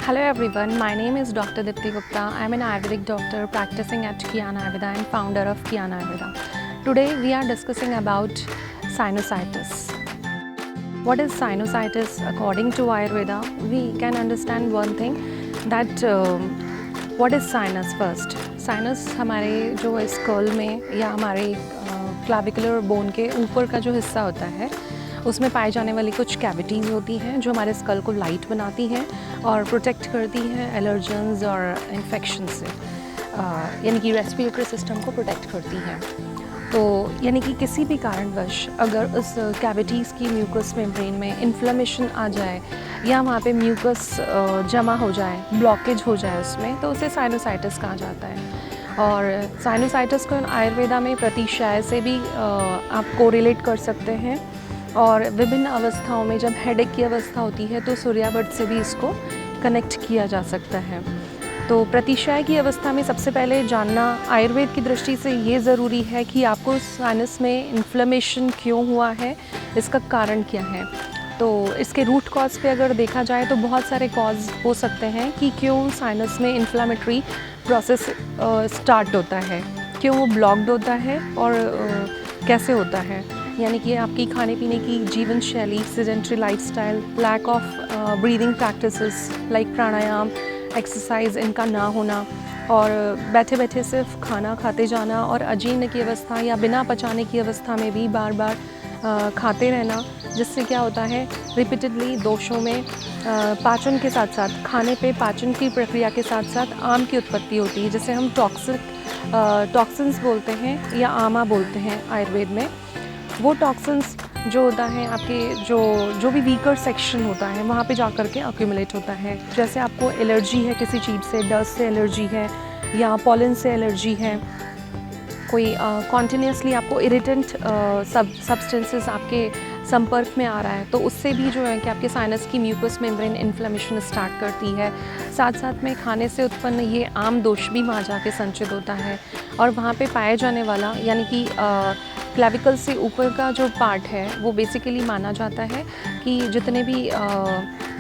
Hello everyone, my name is Dr. Dipti Gupta. I am an Ayurvedic doctor practicing at Kiana Ayurveda and founder of Kiana Ayurveda. Today we are discussing about sinusitis. What is sinusitis? According to Ayurveda, we can understand one thing that what is sinus first. Sinus हमारे जो school में या हमारे clavicular bone के ऊपर का जो हिस्सा होता है उसमें पाए जाने वाली कुछ कैविटीज़ होती हैं जो हमारे स्कल को लाइट बनाती हैं और प्रोटेक्ट करती हैं एलर्जेंस और इन्फेक्शन से, यानी कि रेस्पिरेटरी सिस्टम को प्रोटेक्ट करती हैं। तो यानी कि किसी भी कारणवश अगर उस कैविटीज़ की म्यूकस मेम्ब्रेन में इन्फ्लेमेशन आ जाए या वहाँ पे म्यूकस जमा हो जाए, ब्लॉकेज हो जाए उसमें, तो उसे साइनोसाइटिस कहा जाता है। और साइनोसाइटिस को आयुर्वेदा में प्रतिशय से भी आप कोरिलेट कर सकते हैं। और विभिन्न अवस्थाओं में जब हेडेक की अवस्था होती है तो सूर्यावर्त से भी इसको कनेक्ट किया जा सकता है। तो प्रतिशय की अवस्था में सबसे पहले जानना आयुर्वेद की दृष्टि से ये ज़रूरी है कि आपको साइनस में इन्फ्लेमेशन क्यों हुआ है, इसका कारण क्या है। तो इसके रूट कॉज पे अगर देखा जाए तो बहुत सारे कॉज हो सकते हैं कि क्यों साइनस में इन्फ्लेमेटरी प्रोसेस स्टार्ट होता है, क्यों वो ब्लॉक्ड होता है और कैसे होता है। यानी कि आपकी खाने पीने की जीवन शैली, sedentary lifestyle, lack of breathing practices like pranayama, exercise इनका ना होना और बैठे बैठे सिर्फ खाना खाते जाना और अजीर्ण की अवस्था या बिना पचाने की अवस्था में भी बार बार खाते रहना, जिससे क्या होता है रिपीटेडली दोषों में पाचन के साथ साथ खाने पे पाचन की प्रक्रिया के साथ साथ आम की उत्पत्ति होती है, जिसे हम टॉक्सिन्स बोलते हैं या आमा बोलते हैं आयुर्वेद में। वो टॉक्सिन्स जो होता है आपके जो भी वीकर सेक्शन होता है वहाँ पे जा कर के अक्यूमुलेट होता है। जैसे आपको एलर्जी है किसी चीज़ से, डस्ट से एलर्जी है या पॉलन से एलर्जी है, कोई कॉन्टीन्यूसली आपको इरिटेंट सब्सटेंसेस आपके संपर्क में आ रहा है, तो उससे भी जो है कि आपके साइनस की म्यूकस मेम्ब्रेन इन्फ्लेमेशन स्टार्ट करती है। साथ साथ में खाने से उत्पन्न ये आम दोष भी वहाँ जाके संचित होता है और वहाँ पे पाए जाने वाला यानी कि क्लेविकल से ऊपर का जो पार्ट है वो बेसिकली माना जाता है कि जितने भी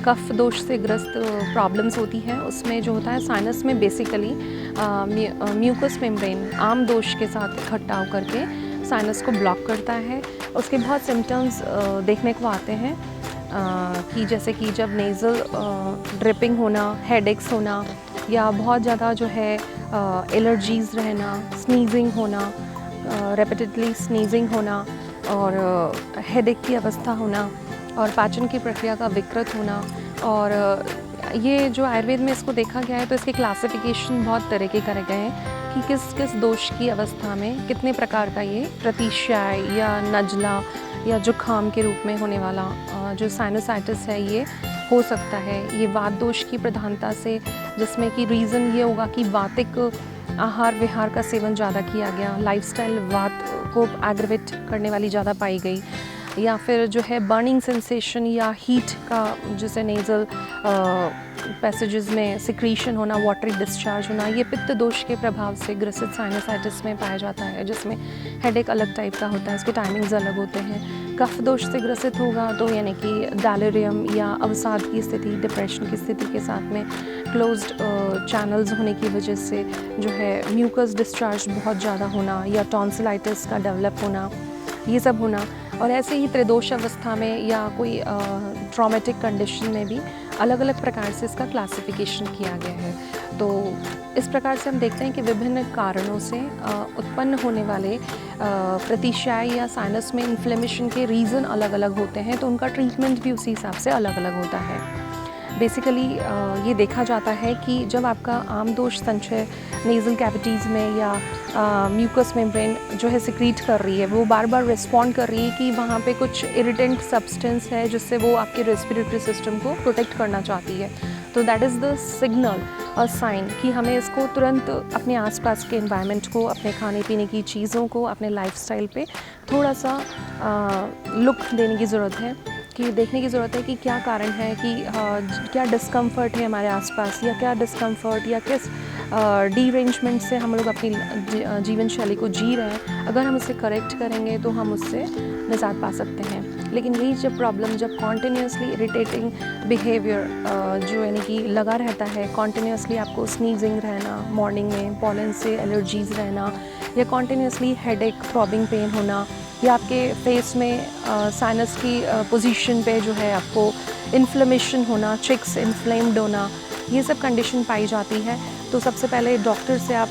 कफ दोष से ग्रस्त प्रॉब्लम्स होती हैं उसमें जो होता है साइनस में बेसिकली म्यूकस मेम्ब्रेन आम दोष के साथ इकट्ठा होकर के साइनस को ब्लॉक करता है। उसके बहुत सिम्टम्स देखने को आते हैं कि जैसे कि जब नेज़ल ड्रिपिंग होना, हेडेक्स होना या बहुत ज़्यादा जो है एलर्जीज़ रहना, स्नीजिंग होना, रेपिटेडली स्नीजिंग होना और हेडेक की अवस्था होना और पाचन की प्रक्रिया का विकृत होना। और ये जो आयुर्वेद में इसको देखा गया है तो इसके क्लासिफिकेशन बहुत तरीके करे गए हैं कि किस किस दोष की अवस्था में कितने प्रकार का ये प्रतिशय या नजला या जुखाम के रूप में होने वाला जो साइनोसाइटिस है ये हो सकता है। ये वात दोष की प्रधानता से, जिसमें कि रीज़न ये होगा कि वातिक आहार विहार का सेवन ज़्यादा किया गया, लाइफस्टाइल वात को एग्रवेट करने वाली ज़्यादा पाई गई, या फिर जो है बर्निंग सेंसेशन या हीट का जैसे नेज़ल पैसेजेस में सिक्रीशन होना, वाटरी डिस्चार्ज होना, ये पित्त दोष के प्रभाव से ग्रसित साइनोसाइटिस में पाया जाता है, जिसमें हेडेक अलग टाइप का होता है, इसके टाइमिंग्स अलग होते हैं। कफ दोष से ग्रसित होगा तो यानी कि डेलिरियम या अवसाद की स्थिति, डिप्रेशन की स्थिति के साथ में क्लोज्ड चैनल्स होने की वजह से जो है म्यूकस डिस्चार्ज बहुत ज़्यादा होना या टॉन्सिलाइटिस का डेवलप होना, ये सब होना। और ऐसे ही त्रिदोष अवस्था में या कोई ट्रॉमेटिक कंडीशन में भी अलग अलग प्रकार से इसका क्लासिफिकेशन किया गया है। तो इस प्रकार से हम देखते हैं कि विभिन्न कारणों से उत्पन्न होने वाले प्रतिशय या साइनस में इन्फ्लेमेशन के रीज़न अलग अलग होते हैं, तो उनका ट्रीटमेंट भी उसी हिसाब से अलग अलग होता है। बेसिकली ये देखा जाता है कि जब आपका आम दोष संचय नेज़ल कैविटीज़ में या म्यूकस मेम्ब्रेन जो है सिक्रीट कर रही है, वो बार बार रिस्पॉन्ड कर रही है कि वहाँ पे कुछ इरिटेंट सब्सटेंस है जिससे वो आपके रेस्पिरेटरी सिस्टम को प्रोटेक्ट करना चाहती है, तो दैट इज़ द सिग्नल और साइन कि हमें इसको तुरंत अपने आसपास के एनवायरनमेंट को, अपने खाने पीने की चीज़ों को, अपने लाइफस्टाइल पे थोड़ा सा लुक देने की ज़रूरत है, कि देखने की ज़रूरत है कि क्या कारण है, कि क्या डिस्कम्फर्ट है हमारे आसपास या क्या डिस्कम्फर्ट या किस डीरेंजमेंट से हम लोग अपनी जीवन शैली को जी रहे हैं। अगर हम इसे करेक्ट करेंगे तो हम उससे निजात पा सकते हैं। लेकिन यही जब प्रॉब्लम जब कॉन्टीन्यूसली इरिटेटिंग बिहेवियर जो यानी कि लगा रहता है, कॉन्टीन्यूसली आपको स्नीजिंग रहना मॉर्निंग में, पॉलन से एलर्जीज़ रहना, या कॉन्टीन्यूसली हेडेक, थ्रॉबिंग पेन होना, या आपके फेस में साइनस की पोजीशन पे जो है आपको इन्फ्लेमेशन होना, चिक्स इन्फ्लेम्ड होना, ये सब कंडीशन पाई जाती है, तो सबसे पहले डॉक्टर से आप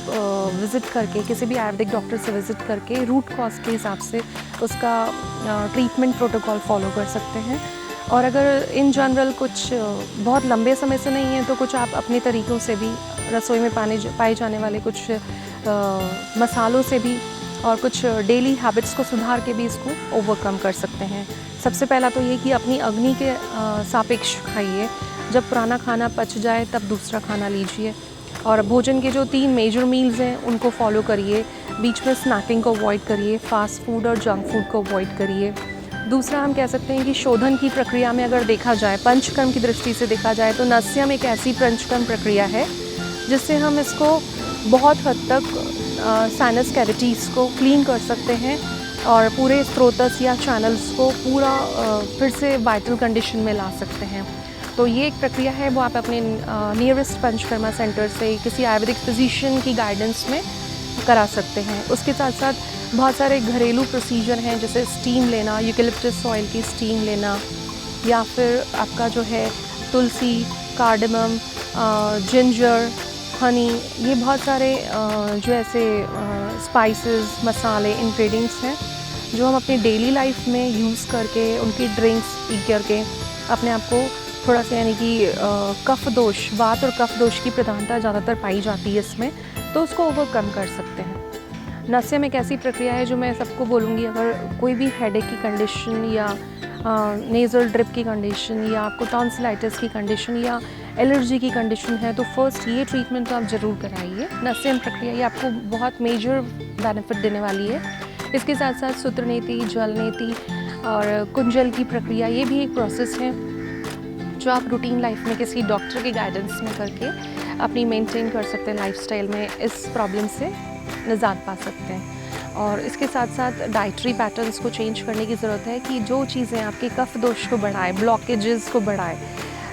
विज़िट करके, किसी भी आयुर्वेदिक डॉक्टर से विज़िट करके रूट कॉज के हिसाब से उसका ट्रीटमेंट प्रोटोकॉल फॉलो कर सकते हैं। और अगर इन जनरल कुछ बहुत लंबे समय से नहीं है तो कुछ आप अपने तरीक़ों से भी रसोई में पाए जाने वाले कुछ मसालों से भी और कुछ डेली हैबिट्स को सुधार के भी इसको ओवरकम कर सकते हैं। सबसे पहला तो ये कि अपनी अग्नि के सापेक्ष खाइए, जब पुराना खाना पच जाए तब दूसरा खाना लीजिए, और भोजन के जो 3 मेजर मील्स हैं उनको फॉलो करिए, बीच में स्नैकिंग को अवॉइड करिए, फास्ट फूड और जंक फूड को अवॉइड करिए। दूसरा हम कह सकते हैं कि शोधन की प्रक्रिया में अगर देखा जाए, पंचकर्म की दृष्टि से देखा जाए, तो नस्यम एक ऐसी पंचकर्म प्रक्रिया है जिससे हम इसको बहुत हद तक साइनस कैविटीज़ को क्लीन कर सकते हैं और पूरे स्रोतस या चैनल्स को पूरा फिर से वाइटल कंडीशन में ला सकते हैं। तो ये एक प्रक्रिया है, वो आप अपने नियरेस्ट पंचकर्मा सेंटर से किसी आयुर्वेदिक फिजिशियन की गाइडेंस में करा सकते हैं। उसके साथ साथ बहुत सारे घरेलू प्रोसीजर हैं, जैसे स्टीम लेना, यूकेलिप्टस ऑयल की स्टीम लेना, या फिर आपका जो है तुलसी, कार्डमम, जिंजर, हनी, ये बहुत सारे जो ऐसे स्पाइसेस, मसाले, इंग्रेडिएंट्स हैं जो हम अपनी डेली लाइफ में यूज़ करके, उनकी ड्रिंक्स पी करके अपने आप को थोड़ा सा यानी कि कफ दोष, वात और कफ दोष की प्रधानता ज़्यादातर पाई जाती है इसमें, तो उसको ओवरकम कर सकते हैं। नस्यम एक ऐसी प्रक्रिया है जो मैं सबको बोलूँगी, अगर कोई भी हेडेक की कंडीशन या नेज़ल ड्रिप की कंडीशन या आपको टॉन्सिलाइटिस की कंडीशन या एलर्जी की कंडीशन है, तो फर्स्ट ये ट्रीटमेंट तो आप ज़रूर कराइए। नस्यम प्रक्रिया ये आपको बहुत मेजर बेनिफिट देने वाली है। इसके साथ साथ सूत्रनेति, जलनेति और कुंजल की प्रक्रिया, ये भी एक प्रोसेस है जो आप रूटीन लाइफ में किसी डॉक्टर के गाइडेंस में करके अपनी मेंटेन कर सकते हैं लाइफस्टाइल में, इस प्रॉब्लम से निजात पा सकते हैं। और इसके साथ साथ डाइटरी पैटर्न्स को चेंज करने की ज़रूरत है कि जो चीज़ें आपके कफ दोष को बढ़ाए, ब्लॉकेजेस को बढ़ाए,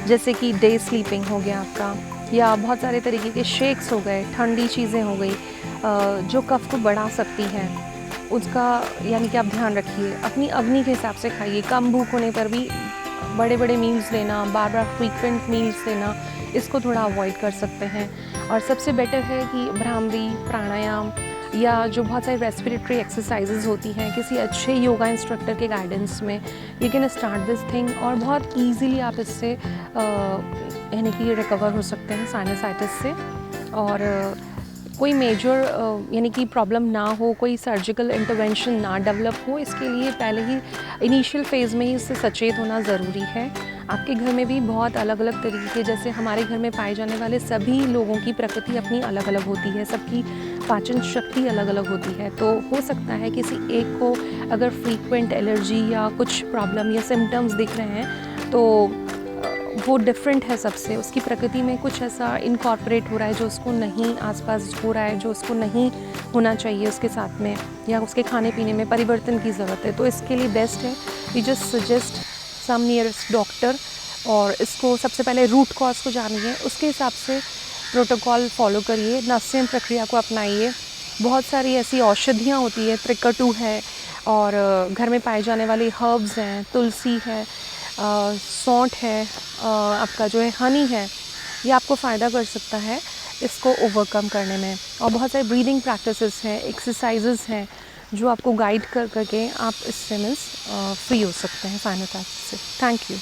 जैसे कि डे स्लीपिंग हो गया आपका, या बहुत सारे तरीके के शेक्स हो गए, ठंडी चीज़ें हो गई जो कफ को बढ़ा सकती हैं, उसका यानी कि आप ध्यान रखिए। अपनी अग्नि के हिसाब से खाइए, कम भूख होने पर भी बड़े बड़े मील्स लेना, बार बार फ्रीक्वेंट मील्स लेना, इसको थोड़ा अवॉइड कर सकते हैं। और सबसे बेटर है कि भ्रामरी, प्राणायाम या जो बहुत सारी रेस्पिरेटरी एक्सरसाइजेज होती हैं, किसी अच्छे योगा इंस्ट्रक्टर के गाइडेंस में you can start this thing, और बहुत ईजीली आप इससे यानी कि रिकवर हो सकते हैं साइनसाइटिस से। और कोई मेजर यानी कि प्रॉब्लम ना हो, कोई सर्जिकल इंटरवेंशन ना डेवलप हो, इसके लिए पहले ही इनिशियल फेज़ में ही इससे सचेत होना ज़रूरी है। आपके घर में भी बहुत अलग अलग तरीके, जैसे हमारे घर में पाए जाने वाले सभी लोगों की प्रकृति अपनी अलग अलग होती है, सबकी पाचन शक्ति अलग अलग होती है, तो हो सकता है किसी एक को अगर फ्रीक्वेंट एलर्जी या कुछ प्रॉब्लम या सिम्टम्स दिख रहे हैं तो वो डिफरेंट है सबसे, उसकी प्रकृति में कुछ ऐसा इनकॉर्पोरेट हो रहा है जो उसको नहीं आसपास हो रहा है, जो उसको नहीं होना चाहिए उसके साथ में, या उसके खाने पीने में परिवर्तन की ज़रूरत है। तो इसके लिए बेस्ट है we just suggest some nearest doctor, और इसको सबसे पहले रूट कॉज को जानिए, उसके हिसाब से प्रोटोकॉल फॉलो करिए, नस्यम प्रक्रिया को अपनाइए। बहुत सारी ऐसी औषधियाँ होती है, त्रिकटु है, और घर में पाए जाने वाली हर्ब्स हैं, तुलसी है, सौंठ है, आपका जो है हनी है, ये आपको फ़ायदा कर सकता है इसको ओवरकम करने में। और बहुत सारे ब्रीदिंग प्रैक्टिसेस हैं, एक्सरसाइजेस हैं जो आपको गाइड कर करके आप इससे मीन्स फ्री हो सकते हैं साइनसाइटिस से। Thank you.